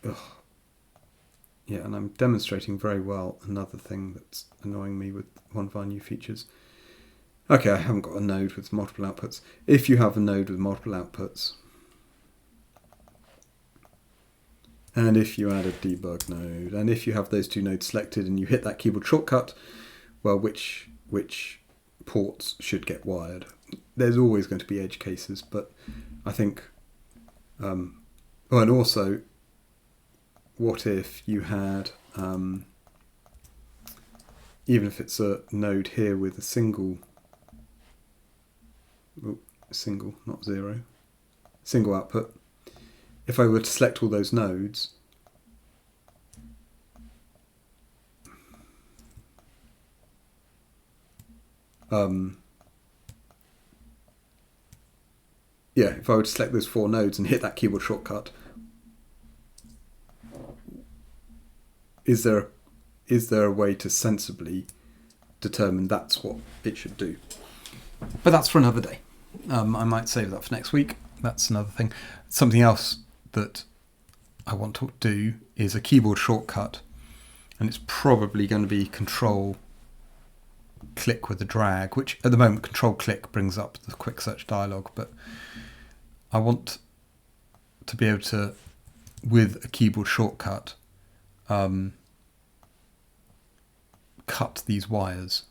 Yeah, and I'm demonstrating very well another thing that's annoying me with one of our new features. Okay, I haven't got a node with multiple outputs. If you have a node with multiple outputs, and if you add a debug node, and if you have those two nodes selected and you hit that keyboard shortcut, well, which ports should get wired? There's always going to be edge cases, but I think... and also, what if you had... even if it's a node here with a single, not zero, single output, if I were to select all those nodes, if I were to select those 4 nodes and hit that keyboard shortcut, is there a way to sensibly determine that's what it should do? But that's for another day. I might save that for next week. That's another thing. Something else that I want to do is a keyboard shortcut, and it's probably going to be Control click with the drag, which at the moment Control click brings up the quick search dialog, but I want to be able to, with a keyboard shortcut, cut these wires.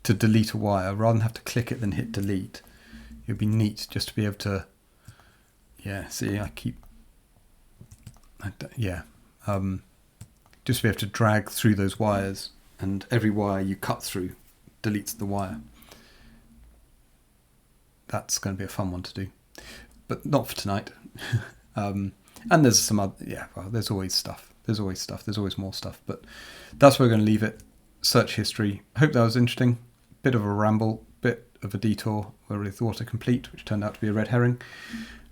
To delete a wire, rather than have to click it then hit delete. It would be neat just to be able to, just to be able to drag through those wires, and every wire you cut through deletes the wire. That's going to be a fun one to do, but not for tonight. And there's some other, there's always stuff. There's always more stuff, but that's where we're going to leave it. Search history. Hope that was interesting. Bit of a ramble, bit of a detour with autocomplete, which turned out to be a red herring.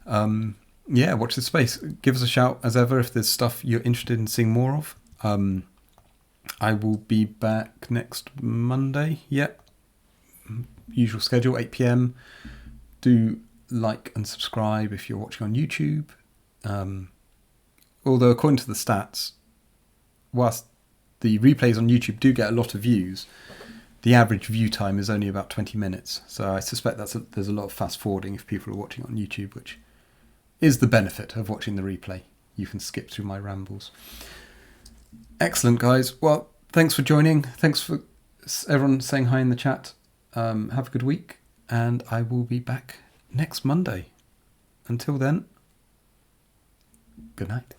Watch this space. Give us a shout as ever if there's stuff you're interested in seeing more of. I will be back next Monday. Usual schedule, 8 p.m. Do like and subscribe if you're watching on YouTube. Although according to the stats, whilst the replays on YouTube do get a lot of views, the average view time is only about 20 minutes. So I suspect there's a lot of fast forwarding if people are watching on YouTube, which is the benefit of watching the replay. You can skip through my rambles. Excellent, guys. Well, thanks for joining. Thanks for everyone saying hi in the chat. Have a good week, and I will be back next Monday. Until then, good night.